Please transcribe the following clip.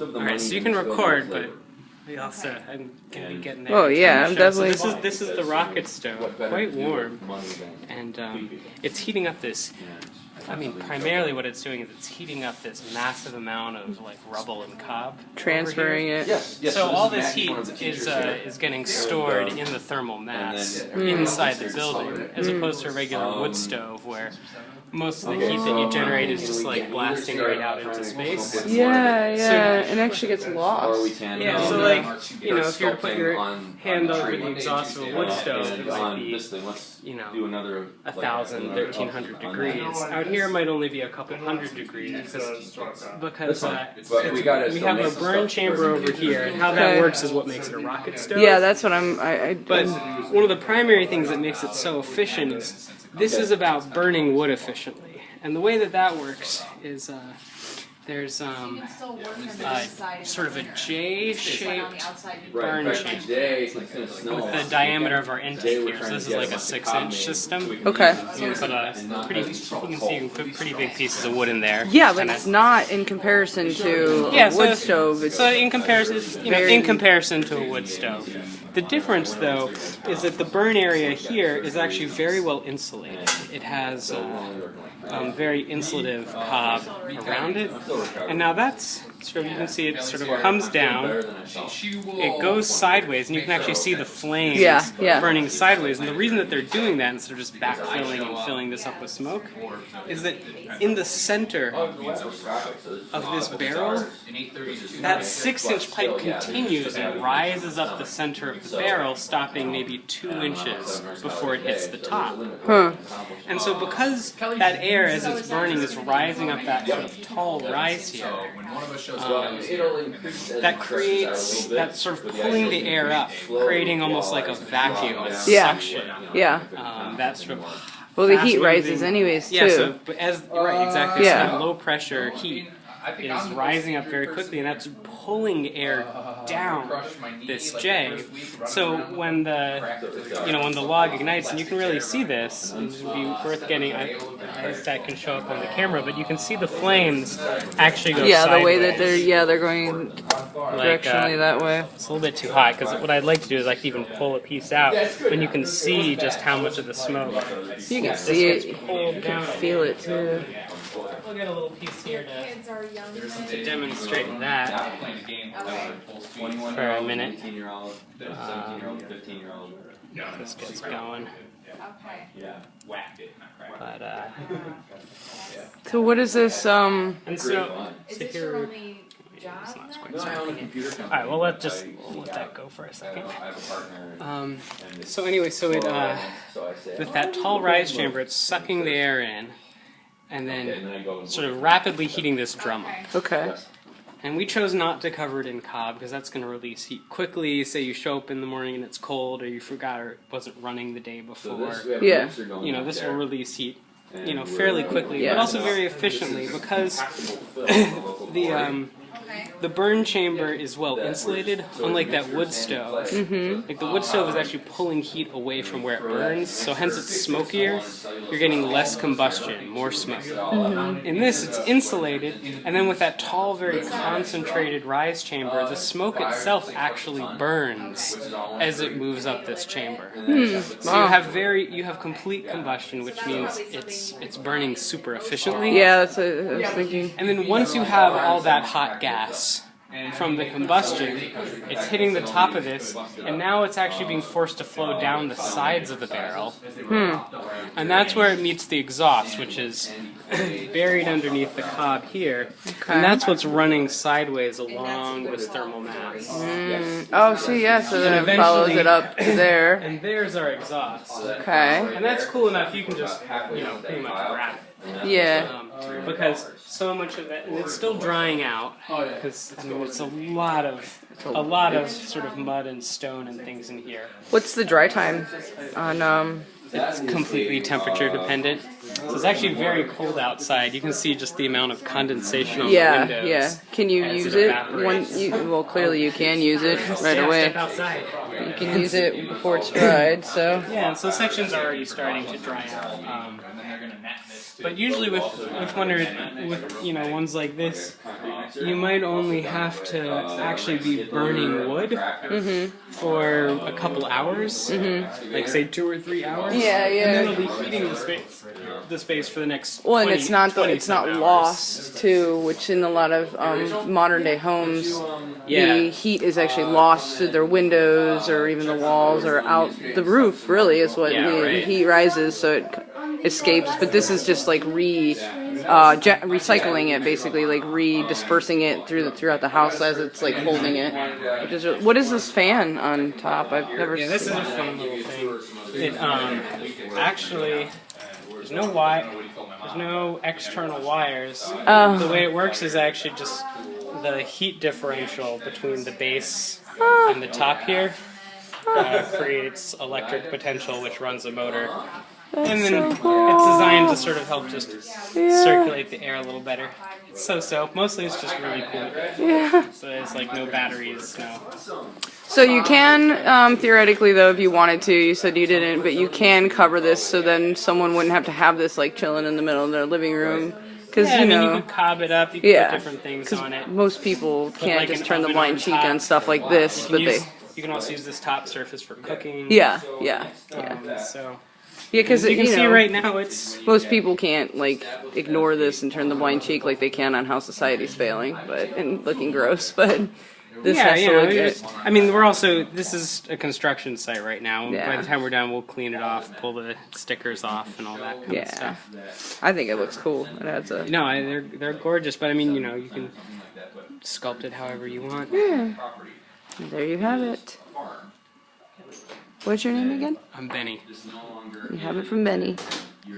of the money. Alright, so you can record, but we also I'm gonna be getting there. Oh yeah, I'm definitely. So this is the rocket stove, quite warm, and it's heating up this. I mean, primarily what it's doing is it's heating up this massive amount of like rubble and cob, Transferring it. Yes. So all this heat is getting stored in the thermal mass inside the building, as opposed to a regular wood stove where most of the heat that you generate is just like blasting right out into space. Yeah, and actually gets lost. Yeah, so like, you know, if you were to put your hand over the exhaust of a wood stove, it might be, you know, 1,000, 1,300 degrees. Out here it might only be a couple hundred degrees because we have a burn chamber over here, and how that works is what makes it a rocket stove. Yeah, that's what I'm. But one of the primary things that makes it so efficient is this is about burning wood efficiently, and the way that that works is there's sort of a J-shaped burn chamber with the diameter of our intake here. So this is like a 6-inch system. Okay. So you can see you can put pretty big pieces of wood in there. Yeah, but it's not in comparison to a wood stove. So in comparison, in comparison to a wood stove. The difference, though, is that the burn area here is actually very well insulated. It has very insulative cob around it, and now that's sort of, you can see it sort of comes down, it goes sideways, and you can actually see the flames burning sideways. And the reason that they're doing that instead of just backfilling and filling this up with smoke is that in the center of this barrel, that 6-inch pipe continues and rises up the center of the barrel, stopping maybe 2 inches before it hits the top. And so because that air, as it's burning, is rising up that sort of tall rise here, that creates, that sort of pulling the air up, creating almost like a vacuum, a suction. That sort of well, the heat rises anyways, too. Yeah, so but right, exactly. So that low pressure heat is rising up very quickly, and that's pulling air down this J. So when when the log ignites, and you can really see this, and it would be worth getting. I guess that can show up on the camera, but you can see the flames actually go sideways. The way that they're going directionally that way. It's a little bit too hot, because what I'd like to do is I can even pull a piece out, and you can see just how much of the smoke. You can see it. You can feel it too. We'll get a little piece here to demonstrate that for a minute. This gets going. But so what is this? And so here. Alright, well let that go for a second. So anyway, so it with that tall rise chamber, it's sucking the air in, and then sort of rapidly heating this drum up. Okay. And we chose not to cover it in cob because that's going to release heat quickly. Say you show up in the morning and it's cold, or you forgot, or it wasn't running the day before. You know, this will release heat, you know, fairly quickly, but also very efficiently, because the burn chamber is well insulated, unlike that wood stove. Like the wood stove is actually pulling heat away from where it burns, so hence it's smokier. You're getting less combustion, more smoke. In this, it's insulated, and then with that tall, very concentrated rise chamber, the smoke itself actually burns as it moves up this chamber. So you have complete combustion, which means it's burning super efficiently. Yeah, that's what I was thinking. And then once you have all that hot gas from the combustion, it's hitting the top of this, and now it's actually being forced to flow down the sides of the barrel. And that's where it meets the exhaust, which is buried underneath the cob here. And that's what's running sideways along this thermal mass. Oh, so so then it follows it up to there. And there's our exhaust. Okay. And that's cool enough, you can just, pretty much wrap it. Because so much of that, and it's still drying out, because it's a lot of sort of mud and stone and things in here. What's the dry time on? It's completely temperature dependent. So it's actually very cold outside. You can see just the amount of condensation on the windows. Yeah. Can you use it? Well, clearly you can use it right away. Step outside. You can use it before it's dried. So. Yeah, and so sections are already starting to dry out. But usually with ones like this, you might only have to actually be burning wood for a couple hours, like say 2 or 3 hours. Yeah, yeah. And then it'll be heating the space for the next. Well, and 20, it's not 27 hours. lost too, which in a lot of modern day homes, Yeah. the heat is actually lost through their windows or even the walls or out the roof. Really, is what the heat rises, so it escapes. But this is just like recycling it, basically, like dispersing it throughout the house as it's like holding it. What is this fan on top? I've never seen. Yeah, this is a fun little thing. It actually there's no external wires. The way it works is actually just the heat differential between the base and the top here creates electric potential, which runs a motor. And then it's designed to sort of help just circulate the air a little better. It's so. Mostly it's just really cool. Yeah. So there's like no batteries, no. So you can, theoretically though, if you wanted to, you said you didn't, but you can cover this so then someone wouldn't have to have this like chilling in the middle of their living room. Cause, Yeah, I mean, you could cob it up, you could put different things on it. Most people can't like just an turn the oven blind on cheek top. on stuff like this, but You can also use this top surface for cooking. Yeah. So Because you can see right now it's most people can't like ignore this and turn the blind cheek like they can on How Society's Failing, and looking gross. But this has to look good. I mean, this is a construction site right now. By the time we're done, we'll clean it off, pull the stickers off, and all that kind of stuff. I think it looks cool. It adds a they're gorgeous, but I mean, you can sculpt it however you want. Yeah. There you have it. What's your name again? I'm Benny. You have it from Benny.